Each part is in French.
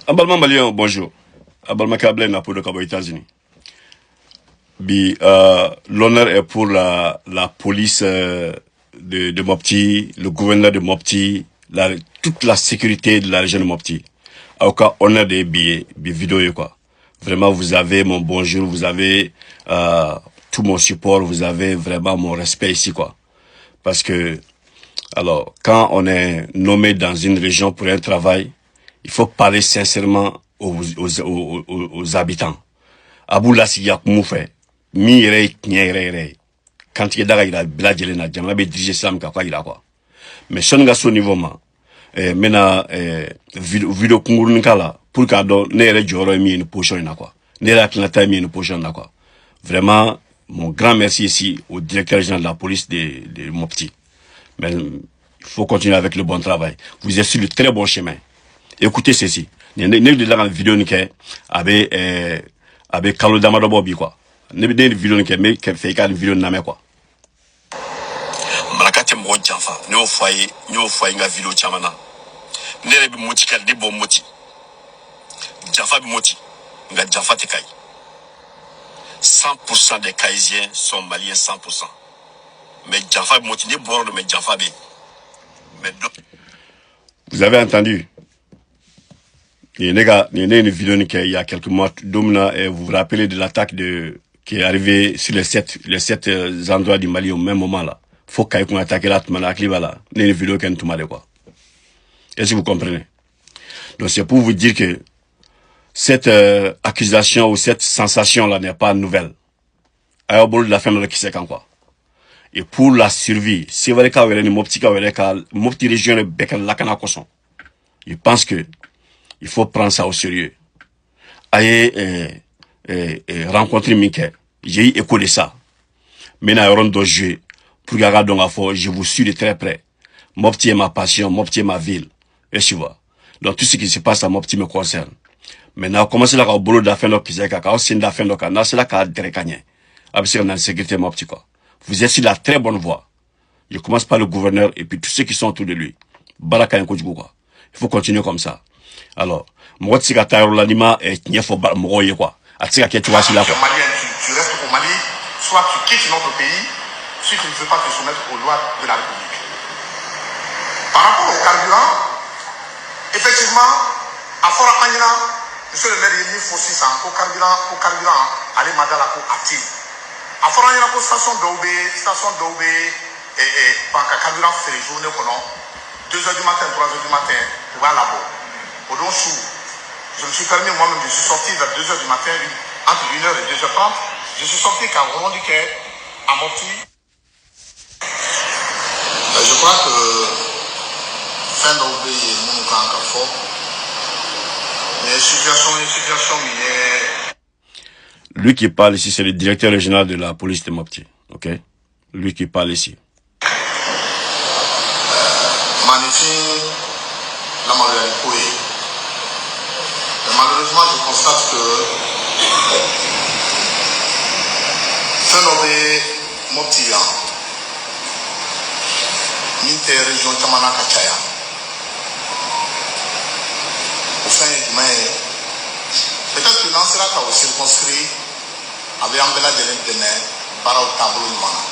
Abalma malien bonjour. Abalma Kablé n'a pour le Cabo États-Unis. L'honneur est pour la police de Mopti, le gouverneur de Mopti, toute la sécurité de la région de Mopti. En tout cas, honneur des billets vidéo quoi. Vraiment, vous avez mon bonjour, vous avez tout mon support, vous avez vraiment mon respect ici quoi. Parce que alors, quand on est nommé dans une région pour un travail, il faut parler sincèrement aux habitants. Abou Lassiya Koumoufe, mi rey, quand il y a des bladjele na jamana be dirige islam ka quoi il a quoi. Mais son gars au niveau ma, maintenant vidéo kungurun kala pour que do ne yere joro mi une position na quoi. Ne yere atlanta mi une position na quoi. Vraiment, mon grand merci ici au directeur général de la police de Mopti. Mais il faut continuer avec le bon travail. Vous êtes sur le très bon chemin. Écoutez ceci. Il y a une vidéo avec Carlo Damadobobi quoi. Il y a une vidéo qui fait une vidéo de quoi. Malakate mo janfa, ne foyer nga vidéo chamana. Ne bi moti kal de bon moti. Janfa bi moti, nga janfa te kai. 100% des Kaisiens sont maliens 100%. Mais janfa bi moti ne bord mais janfa bi. Vous avez entendu? Il y a une vidéo il y a quelques mois, vous vous rappelez de l'attaque qui est arrivée sur les sept endroits du Mali au même moment là. Faut qu'on attaque là, il y a une vidéo qui est tombée quoi. Est-ce que vous comprenez? Donc c'est pour vous dire que cette accusation ou cette sensation là n'est pas nouvelle. À de la fin de qui c'est quand quoi. Et pour la survie, c'est vrai qu'il y a une petite région de Lakana Koson. Je pense que il faut prendre ça au sérieux. Allez rencontrer Mickey. J'ai écoulé ça. Maintenant, on doit jouer. Pour regarder donc à fond, je vous suis de très près. Mopti est ma passion, Mopti est ma ville. Et tu vois. Donc tout ce qui se passe à Mopti me concerne. Maintenant, commencez là au boulot d'affaires qui s'est caca, aussi d'affaires locales. C'est là qu'à dérécagner. Avec la sécurité Mopti quoi. Vous êtes sur la très bonne voie. Je commence par le gouverneur et puis tous ceux qui sont autour de lui. Baraka quoi. Il faut continuer comme ça. Alors, moi, si tu l'anima et tu faut quoi. Tu restes au Mali, soit tu quittes notre pays, si tu ne veux pas te soumettre aux lois de la République. Par rapport au carburant, effectivement, à Fort Anina, monsieur le maire, il y a 600 au carburant, allez madala pour active. À Fort Anina, station d'Aubé, et carburant fait les journées pendant 2h du matin, 3h du matin, pour aller là-bas. Au don chou, je me suis permis moi-même, je suis sorti vers 2h du matin, entre 1h et 2h30. Je suis sorti qu'à Rondiquet, à Mopti. Je crois que fin d'Aubé et Mounouka encore fort. Mais situation, lui qui parle ici, c'est le directeur régional de la police de Mopti. Ok? Lui qui parle ici. Magnifique, la malheureuse. Malheureusement, je constate que Fenobe Moptia, Minte région Tamana Kachaya, au fin du mai, peut-être que dans cela, tu as circonscrit avec Ambela de l'Indéné, par au tableau de Mana.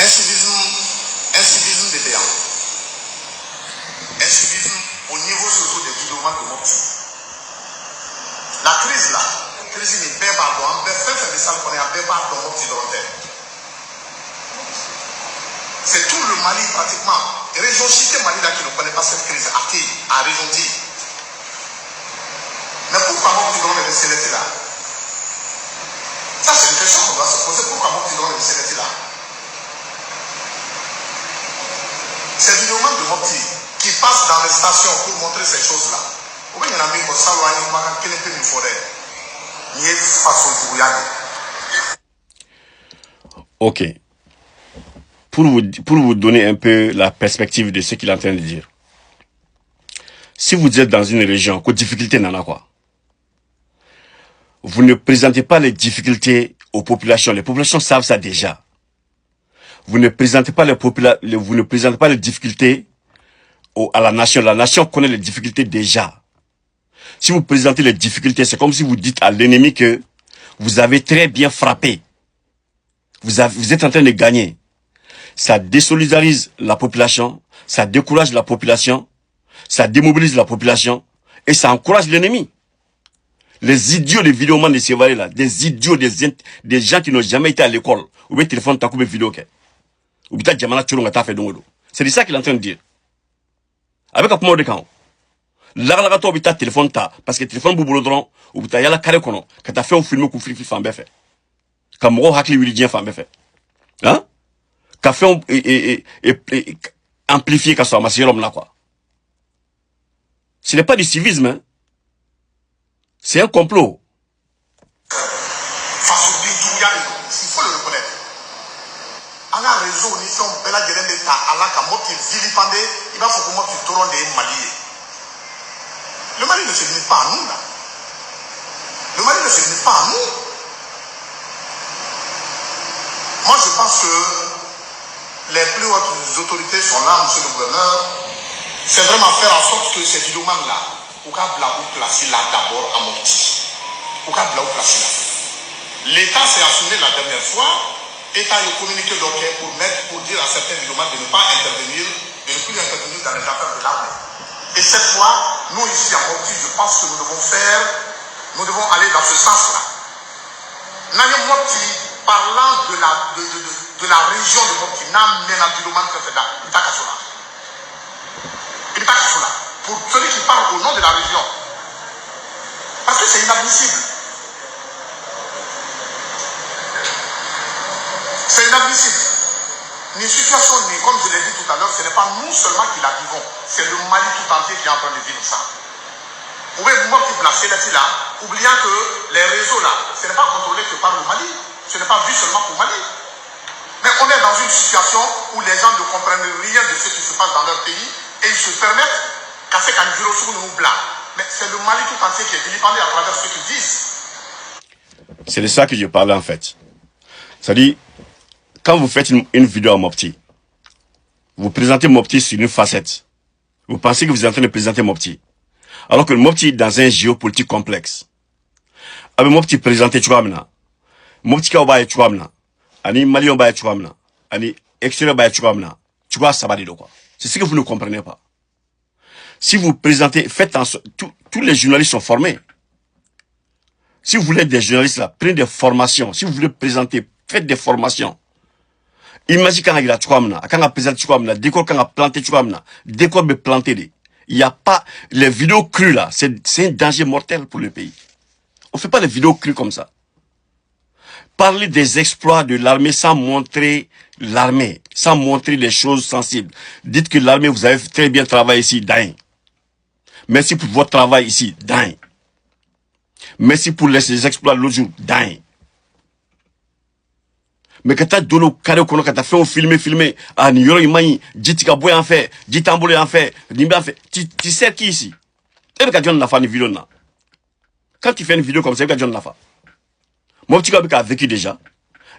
Incivisme des béants. Incivisme au niveau surtout des vidéos de Mopti. La crise là, la crise n'est pas pardon, mais fait des salles qu'on est à Bébar dans Mopti dans l'hôtel. C'est tout le Mali pratiquement. Et région cité Mali là qui ne connaît pas cette crise, à région T. Mais pourquoi Mopti dans les CLT là? Ça c'est une question qu'on doit se poser. Pourquoi Mopti dans les CLT là? Ces vidéos de Mopti qui passent dans les stations pour montrer ces choses-là. Ok. Pour vous donner un peu la perspective de ce qu'il est en train de dire. Si vous êtes dans une région, quoi difficulté n'en a quoi? Vous ne présentez pas les difficultés aux populations. Les populations savent ça déjà. Vous ne présentez pas les difficultés à la nation connaît les difficultés déjà. Si vous présentez les difficultés, c'est comme si vous dites à l'ennemi que vous avez très bien frappé. Vous êtes en train de gagner. Ça désolidarise la population, ça décourage la population, ça démobilise la population et ça encourage l'ennemi. Les idiots des vidéomans de Sévaré là, des idiots, des gens qui n'ont jamais été à l'école, ou bien téléphone t'as coupé vidéo, ou bien Jamana Tchouronga t'a fait dongo. C'est de ça qu'il est en train de dire. Avec un point de camp. Là, tu as téléphone ta, parce que téléphone bouboulodron, ou bien yala carré kono, que t'as fait un film ou film fan fait. Comme moi, hakli wilidien fan fait. Hein? Qu'a fait amplifier qu'à soit massé l'homme là quoi. Ce n'est pas du civisme, hein? C'est un complot. Face au Bintouya, il faut le reconnaître. On a raison, on est en bella gueule d'État, à la camotte, vilipendé, il va faut que moi tu t'auras des Maliens. Le Mali ne se limite pas à nous, là. Le Mali ne se limite pas à nous. Moi, je pense que les plus hautes autorités sont là, monsieur le gouverneur. C'est vraiment faire en sorte que ces vidéomans-là, au cas où placer là d'abord à Mopti. Au cas où placer là. L'État s'est assumé la dernière fois. L'État a communiqué l'OKE pour dire à certains vidéomans de ne pas intervenir, de ne plus intervenir dans les affaires de l'armée. Et cette fois, nous ici à Mopti, je pense que nous devons aller dans ce sens-là. Nanya Mopti, parlant de la région de Mopti, n'a même un vidéoman qui fait là, il n'est pas cassé. Il n'est pas cassé là. Pour celui qui parle au nom de la région. Parce que c'est inadmissible. C'est inadmissible. Une situation, comme je l'ai dit tout à l'heure, ce n'est pas nous seulement qui la vivons. C'est le Mali tout entier qui est en train de vivre ça. Vous pouvez vous placer là, oubliant que les réseaux là, ce n'est pas contrôlé que par le Mali. Ce n'est pas vu seulement pour Mali. Mais on est dans une situation où les gens ne comprennent rien de ce qui se passe dans leur pays et ils se permettent qu'à qu'un virus nous blanc. Mais c'est le Mali tout entier qui est vilipendé à travers ce qu'ils disent. C'est de ça que je parlais en fait. C'est-à-dire, quand vous faites une vidéo à Mopti, vous présentez Mopti sur une facette. Vous pensez que vous êtes en train de présenter Mopti. Alors que Mopti est dans un géopolitique complexe. Avec Mopti présenté Chouamna. Mopti Kaoba Chouamna. Ani Malion Ba Chouamna. Ani extérieur Ba Chouamna. Tu vois, ça va de quoi. C'est ce que vous ne comprenez pas. Si vous présentez, faites en sorte, tous les journalistes sont formés. Si vous voulez être des journalistes là, prenez des formations. Si vous voulez présenter, faites des formations. Imaginez quand il a Chouamna, quand il a présenté Chouamna, décor quand il a planté Chouamna, décor me planté. Il n'y a pas, les vidéos crues là, c'est un danger mortel pour le pays. On ne fait pas des vidéos crues comme ça. Parler des exploits de l'armée sans montrer l'armée, sans montrer les choses sensibles. Dites que l'armée, vous avez très bien travaillé ici, dingue. Merci pour votre travail ici, dingue. Merci pour les exploits l'autre jour, dingue. Mais quand tu as donné au carré, quand tu as fait un filmer, ah, Nyoro Imani, Jitika Boy en fait, Jitambole en fait, Nimba en fait, tu sais qui ici? Et quand John n'a fait une vidéo là. Quand tu fais une vidéo comme ça, quand John n'a fait. Moi, tu a vécu déjà.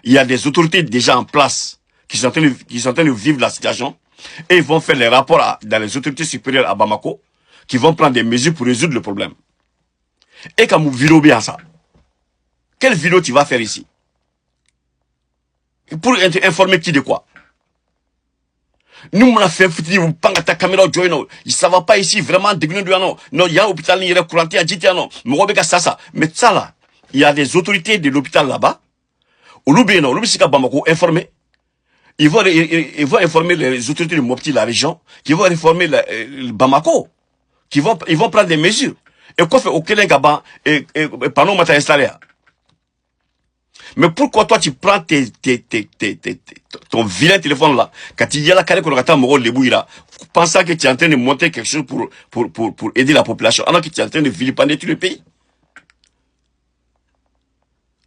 Il y a des autorités déjà en place qui sont en train de vivre la situation et ils vont faire les rapports dans les autorités supérieures à Bamako qui vont prendre des mesures pour résoudre le problème. Et quand vous vidéo bien ça, quelle vidéo tu vas faire ici? Pour informer qui de quoi? Nous, on a fait vous panga ta caméra au joino. Ça va pas ici, vraiment, dégueu de non. Non, il y a un hôpital, il y a un couranté à Djiti, non. Mais ça là, il y a des autorités de l'hôpital là-bas. Au Loubéno, Loubisika Bamako, informés. Ils vont informer les autorités de Mopti, la région, qui vont informer le Bamako, ils vont prendre des mesures. Et quoi fait au Kélengaba et pendant matin installé. Mais pourquoi toi tu prends ton vilain téléphone là, quand il y a la carré qu'on attend Moro Lebouira, pensant que tu es en train de monter quelque chose pour aider la population, alors que tu es en train de vilipender tout le pays?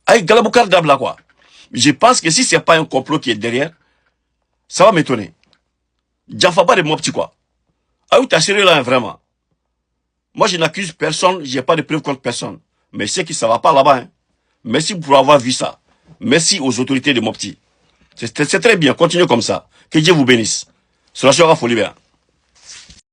Aïe, Galaboukar Dabla quoi. Je pense que si c'est pas un complot qui est derrière, ça va m'étonner. Djafaba de Mopti quoi. Ah oui, t'as sérieux là, vraiment. Moi, je n'accuse personne, j'ai pas de preuves contre personne. Mais c'est que ça va pas là-bas, hein. Merci pour avoir vu ça. Merci aux autorités de Mopti. C'est très bien, continuez comme ça. Que Dieu vous bénisse. Sur la Folie.